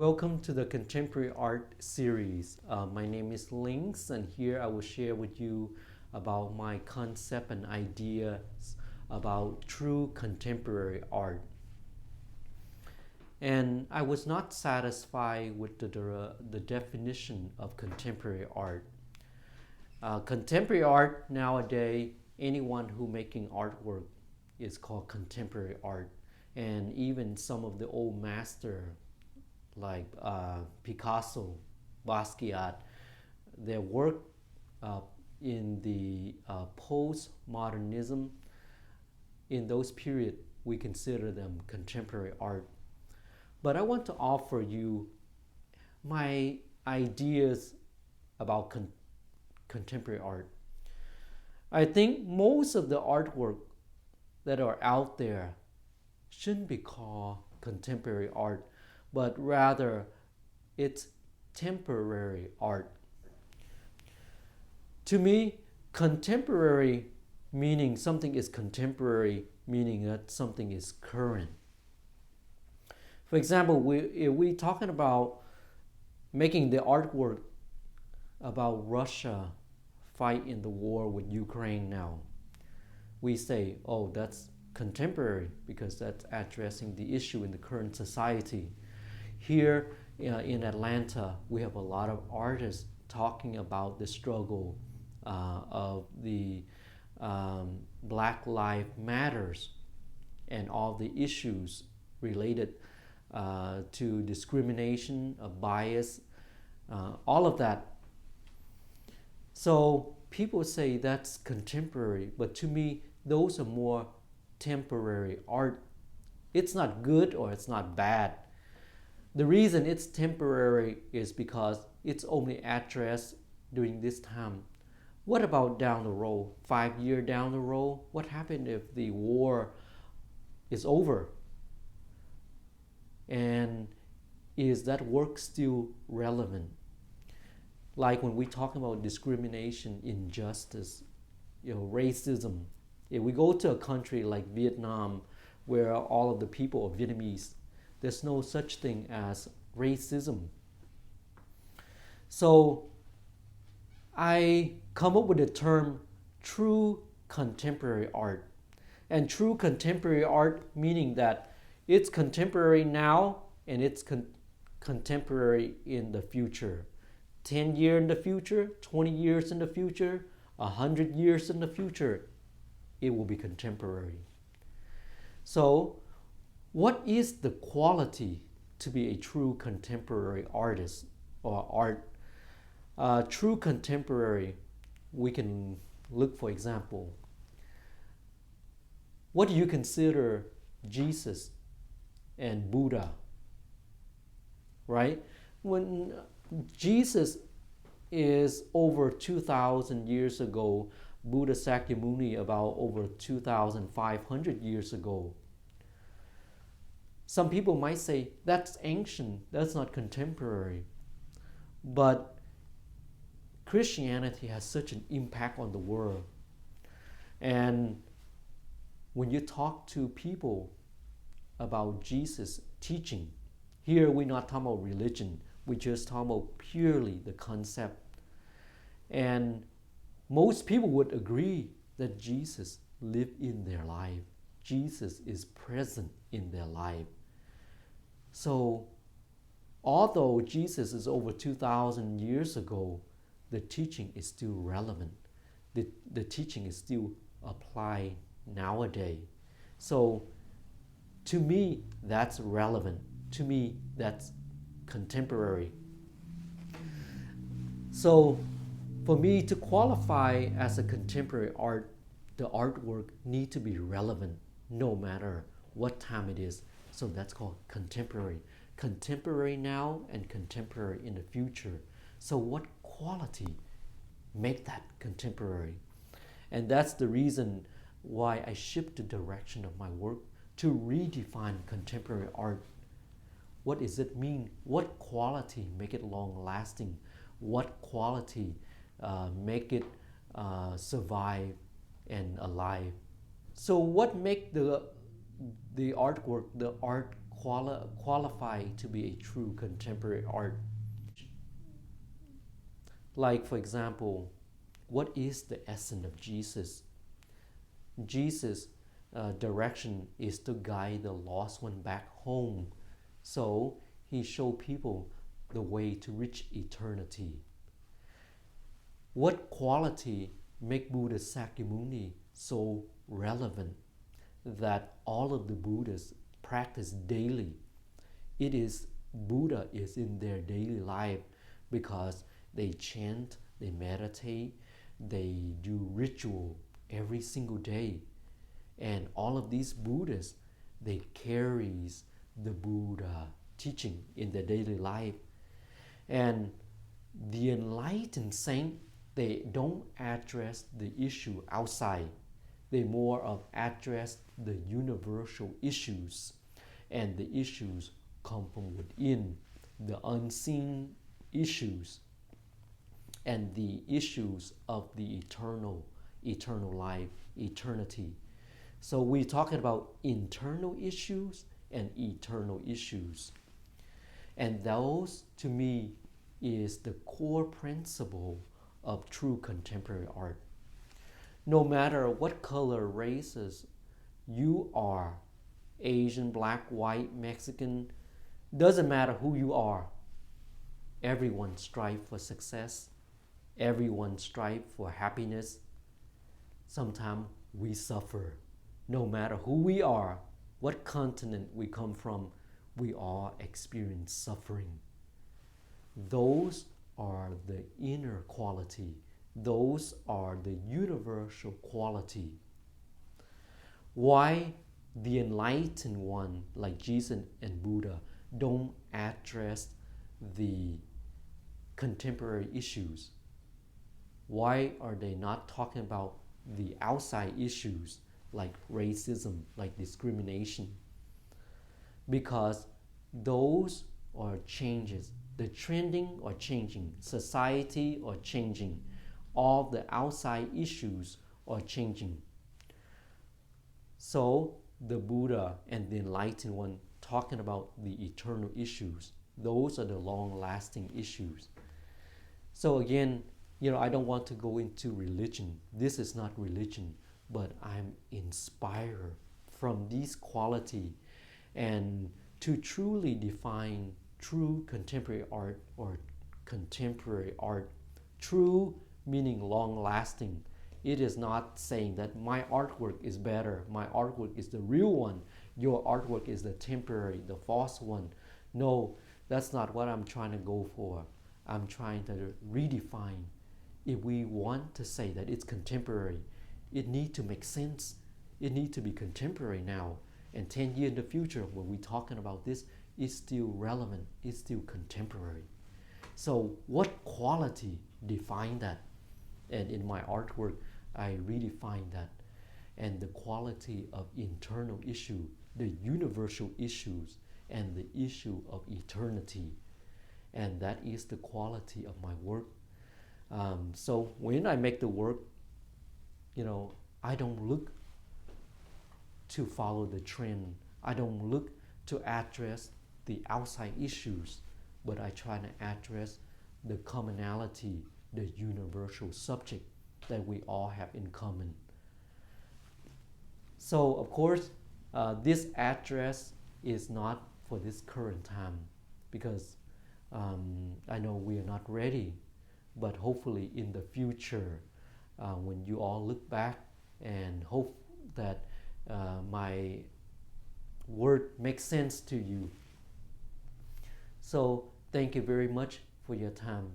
Welcome to the Contemporary Art series. My name is Lynx, and here I will share with you about my concept and ideas about true contemporary art. And I was not satisfied with the definition of contemporary art. Contemporary art nowadays, anyone who making artwork is called contemporary art, and even some of the old master like Picasso, Basquiat, their work uh, in the post-modernism, in those periods, we consider them contemporary art. But I want to offer you my ideas about contemporary art. I think most of the artwork that are out there shouldn't be called contemporary art, but rather it's temporary art. To me, contemporary meaning something is contemporary, meaning that something is current. For example, if we're talking about making the artwork about Russia fight in the war with Ukraine now, we say, oh, that's contemporary because that's addressing the issue in the current society. Here in Atlanta, we have a lot of artists talking about the struggle of the Black Lives Matters and all the issues related to discrimination, bias, all of that. So people say that's contemporary, but to me, those are more temporary art. It's not good or it's not bad. The reason it's temporary is because it's only addressed during this time. What about down the road, 5 years down the road? What happened if the war is over? And is that work still relevant? Like when we talk about discrimination, injustice, racism. If we go to a country like Vietnam, where all of the people are Vietnamese, there's no such thing as racism. So I come up with the term true contemporary art. And true contemporary art meaning that it's contemporary now and it's contemporary in the future. 10 years in the future, 20 years in the future, 100 years in the future, it will be contemporary. So what is the quality to be a true contemporary artist or art? True contemporary, we can look for example. What do you consider Jesus and Buddha? Right? When Jesus is over 2,000 years ago, Buddha Sakyamuni about over 2,500 years ago. Some people might say that's ancient, that's not contemporary. But Christianity has such an impact on the world. And when you talk to people about Jesus' teaching, here we're not talking about religion, we just talk about purely the concept. And most people would agree that Jesus lived in their life. Jesus is present in their life. So, although Jesus is over 2,000 years ago, the teaching is still relevant. The teaching is still applied nowadays. So, to me, that's relevant. To me, that's contemporary. So, for me to qualify as a contemporary art, the artwork need to be relevant no matter what time it is. So that's called contemporary. Contemporary now and contemporary in the future. So what quality make that contemporary? And that's the reason why I shift the direction of my work to redefine contemporary art. What does it mean? What quality make it long lasting? What quality make it survive and alive? So what make the artwork, the art qualify to be a true contemporary art. Like, for example, what is the essence of Jesus? Jesus' direction is to guide the lost one back home. So he showed people the way to reach eternity. What quality make Buddha Sakyamuni so relevant that all of the Buddhas practice daily? It is Buddha is in their daily life because they chant, they meditate, they do ritual every single day. And all of these Buddhas, they carries the Buddha teaching in their daily life. And the enlightened saint, they don't address the issue outside. They more of address the universal issues. And the issues come from within, the unseen issues, and the issues of the eternal life, eternity. So we're talking about internal issues and eternal issues. And those, to me, is the core principle of true contemporary art. No matter what color, races you are, Asian, black, white, Mexican, doesn't matter who you are. Everyone strives for success. Everyone strives for happiness. Sometimes we suffer. No matter who we are, what continent we come from, we all experience suffering. Those are the inner quality. Those are the universal quality. Why the enlightened one like Jesus and Buddha don't address the contemporary issues? Why are they not talking about the outside issues like racism, like discrimination? Because those are changes. The trending are changing, society are changing, all the outside issues are changing. So the Buddha and the enlightened one talking about the eternal issues, those are the long-lasting issues. So again, I don't want to go into religion. This is not religion, but I'm inspired from these quality and to truly define true contemporary art or contemporary art. True meaning long-lasting. It is not saying that my artwork is better, my artwork is the real one, your artwork is the temporary, the false one. No, that's not what I'm trying to go for. I'm trying to redefine. If we want to say that it's contemporary, it needs to make sense. It needs to be contemporary now. And 10 years in the future, when we're talking about this, it's still relevant, it's still contemporary. So what quality define that? And in my artwork, I redefine that. And the quality of internal issue, the universal issues, and the issue of eternity. And that is the quality of my work. So when I make the work, I don't look to follow the trend. I don't look to address the outside issues, but I try to address the commonality, the universal subject that we all have in common. So of course, this address is not for this current time because I know we are not ready, but hopefully in the future, when you all look back and hope that my word makes sense to you. So thank you very much for your time.